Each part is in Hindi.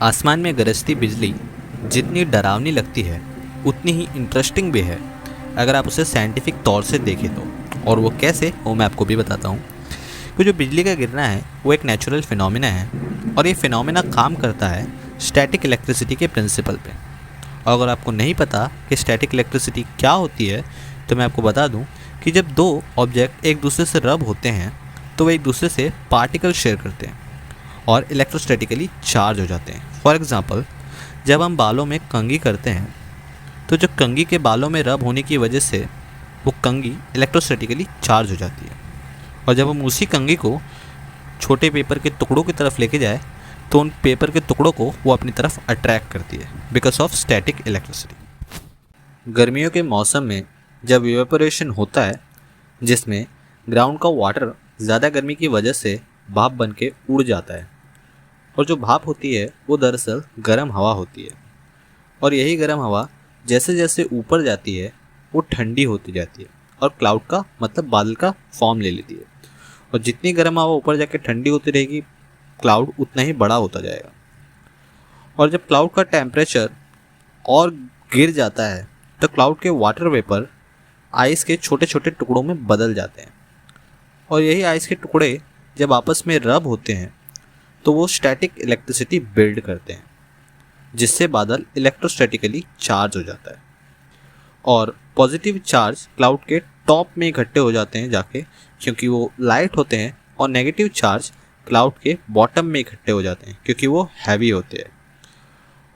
आसमान में गरजती बिजली जितनी डरावनी लगती है उतनी ही इंटरेस्टिंग भी है अगर आप उसे साइंटिफिक तौर से देखें तो। और वो कैसे, वो मैं आपको भी बताता हूँ। कि जो बिजली का गिरना है वो एक नेचुरल फिनोमिना है और ये फिनोमिना काम करता है स्टैटिक इलेक्ट्रिसिटी के प्रिंसिपल पे। और अगर आपको नहीं पता कि स्टैटिक इलेक्ट्रिसिटी क्या होती है तो मैं आपको बता दूं कि जब दो ऑब्जेक्ट एक दूसरे से रब होते हैं तो वे एक दूसरे से पार्टिकल शेयर करते हैं और इलेक्ट्रोस्टैटिकली चार्ज हो जाते हैं। फॉर एग्ज़ाम्पल, जब हम बालों में कंघी करते हैं तो जो कंघी के बालों में रब होने की वजह से वो कंघी इलेक्ट्रोस्टैटिकली चार्ज हो जाती है। और जब हम उसी कंघी को छोटे पेपर के टुकड़ों की तरफ लेके जाए तो उन पेपर के टुकड़ों को वो अपनी तरफ अट्रैक्ट करती है बिकॉज ऑफ स्टैटिक इलेक्ट्रिसिटी। गर्मियों के मौसम में जब इवेपोरेशन होता है जिसमें ग्राउंड का वाटर ज़्यादा गर्मी की वजह से भाप बन के उड़ जाता है और जो भाप होती है वो दरअसल गर्म हवा होती है। और यही गर्म हवा जैसे जैसे ऊपर जाती है वो ठंडी होती जाती है और क्लाउड का मतलब बादल का फॉर्म ले लेती है। और जितनी गर्म हवा ऊपर जाके ठंडी होती रहेगी क्लाउड उतना ही बड़ा होता जाएगा। और जब क्लाउड का टेम्परेचर और गिर जाता है तो क्लाउड के वाटर वेपर आइस के छोटे छोटे टुकड़ों में बदल जाते हैं। और यही आइस के टुकड़े जब आपस में रब होते हैं तो वो स्टैटिक इलेक्ट्रिसिटी बिल्ड करते हैं जिससे बादल इलेक्ट्रोस्टैटिकली चार्ज हो जाता है। और पॉजिटिव चार्ज क्लाउड के टॉप में इकट्ठे हो जाते हैं जाके, क्योंकि वो लाइट होते हैं, और नेगेटिव चार्ज क्लाउड के बॉटम में इकट्ठे हो जाते हैं क्योंकि वो हैवी होते हैं।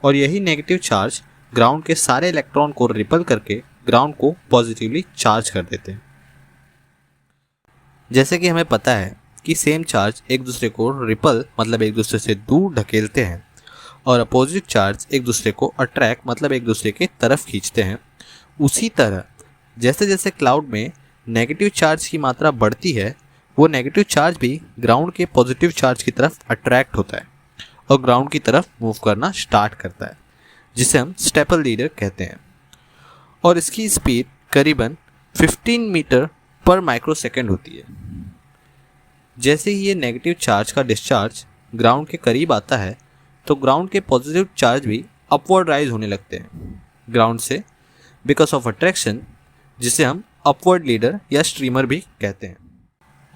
और यही नेगेटिव चार्ज ग्राउंड के सारे इलेक्ट्रॉन को रिपल करके ग्राउंड को पॉजिटिवली चार्ज कर देते हैं। जैसे कि हमें पता है कि सेम चार्ज एक दूसरे को रिपल मतलब एक दूसरे से दूर ढकेलते हैं और अपोजिट चार्ज एक दूसरे को अट्रैक्ट मतलब एक दूसरे के तरफ खींचते हैं। उसी तरह जैसे जैसे क्लाउड में नेगेटिव चार्ज की मात्रा बढ़ती है वो नेगेटिव चार्ज भी ग्राउंड के पॉजिटिव चार्ज की तरफ अट्रैक्ट होता है और ग्राउंड की तरफ मूव करना स्टार्ट करता है, जिसे हम स्टेपल लीडर कहते हैं। और इसकी स्पीड करीबन 15 मीटर पर माइक्रोसेकंड होती है। जैसे ही ये नेगेटिव चार्ज का डिस्चार्ज ग्राउंड के करीब आता है तो ग्राउंड के पॉजिटिव चार्ज भी अपवर्ड राइज होने लगते हैं ग्राउंड से बिकॉज ऑफ अट्रैक्शन, जिसे हम अपवर्ड लीडर या स्ट्रीमर भी कहते हैं।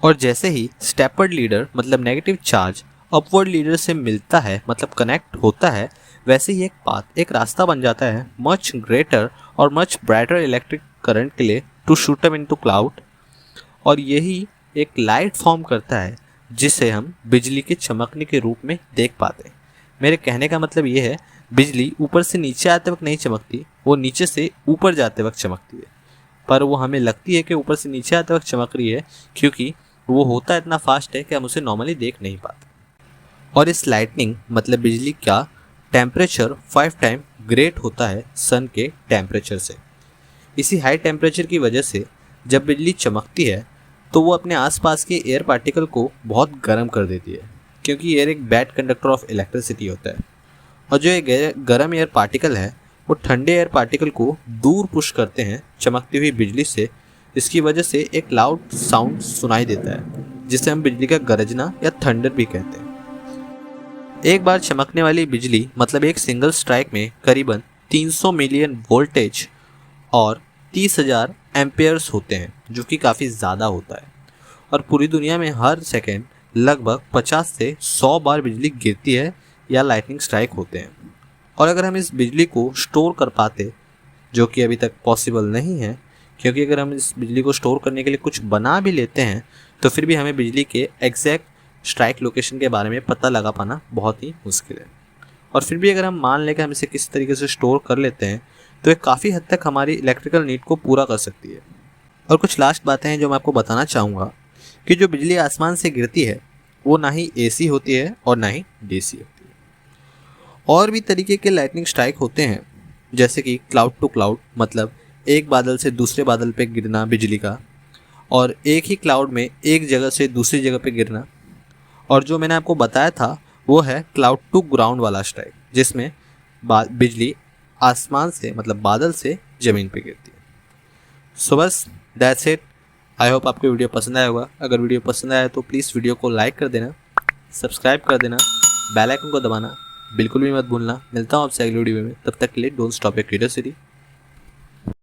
और जैसे ही स्टेपर्ड लीडर मतलब नेगेटिव चार्ज अपवर्ड लीडर से मिलता है मतलब कनेक्ट होता है, वैसे ही एक पाथ एक रास्ता बन जाता है मच ग्रेटर और मच ब्राइटर इलेक्ट्रिक करंट के लिए to shoot up into cloud. और यही एक लाइट फॉर्म करता है जिसे हम बिजली के चमकने के रूप में देख पाते हैं। मेरे कहने का मतलब ये है, बिजली ऊपर से नीचे आते वक्त नहीं चमकती, वो नीचे से ऊपर जाते वक्त चमकती है। पर वो हमें लगती है कि ऊपर से नीचे आते वक्त चमक रही है क्योंकि वो होता इतना फास्ट है कि हम उसे नॉर्मली देख नहीं पाते। और इस लाइटनिंग मतलब बिजली का टेम्परेचर 5 टाइम ग्रेट होता है सन के टेम्परेचर से। इसी हाई टेम्परेचर की वजह से जब बिजली चमकती है तो वो अपने आसपास के एयर पार्टिकल को बहुत गर्म कर देती है, क्योंकि एयर एक बैड कंडक्टर ऑफ इलेक्ट्रिसिटी होता है। और जो ये गर्म एयर पार्टिकल है वो ठंडे एयर पार्टिकल को दूर पुश करते हैं चमकती हुई बिजली से। इसकी वजह से एक लाउड साउंड सुनाई देता है जिसे हम बिजली का गरजना या थंडर भी कहते हैं। एक बार चमकने वाली बिजली मतलब एक सिंगल स्ट्राइक में करीबन 300 मिलियन वोल्टेज और 30,000 एम्पेयर्स होते हैं, जो कि काफ़ी ज़्यादा होता है। और पूरी दुनिया में हर सेकेंड लगभग 50 से 100 बार बिजली गिरती है या लाइटनिंग स्ट्राइक होते हैं। और अगर हम इस बिजली को स्टोर कर पाते, जो कि अभी तक पॉसिबल नहीं है, क्योंकि अगर हम इस बिजली को स्टोर करने के लिए कुछ बना भी लेते हैं तो फिर भी हमें बिजली के एग्जैक्ट स्ट्राइक लोकेशन के बारे में पता लगा पाना बहुत ही मुश्किल है। और फिर भी अगर हम मान लें कि हम इसे किसी तरीके से स्टोर कर लेते हैं तो ये काफ़ी हद तक हमारी इलेक्ट्रिकल नीड को पूरा कर सकती है। और कुछ लास्ट बातें हैं जो मैं आपको बताना चाहूँगा कि जो बिजली आसमान से गिरती है वो ना ही एसी होती है और ना ही डीसी होती है। और भी तरीके के लाइटनिंग स्ट्राइक होते हैं, जैसे कि क्लाउड टू क्लाउड मतलब एक बादल से दूसरे बादल पे गिरना बिजली का, और एक ही क्लाउड में एक जगह से दूसरी जगह पे गिरना। और जो मैंने आपको बताया था वो है क्लाउड टू ग्राउंड वाला स्ट्राइक, जिसमें बिजली आसमान से मतलब बादल से ज़मीन पे गिरती है। सो बस दैट्स इट। आई होप आपको वीडियो पसंद आया होगा। अगर वीडियो पसंद आया तो प्लीज़ वीडियो को लाइक कर देना, सब्सक्राइब कर देना, बेल आइकन को दबाना बिल्कुल भी मत भूलना। मिलता हूँ आपसे अगली वीडियो में, तब तक के लिए डोंट स्टॉप योर क्यूरियोसिटी।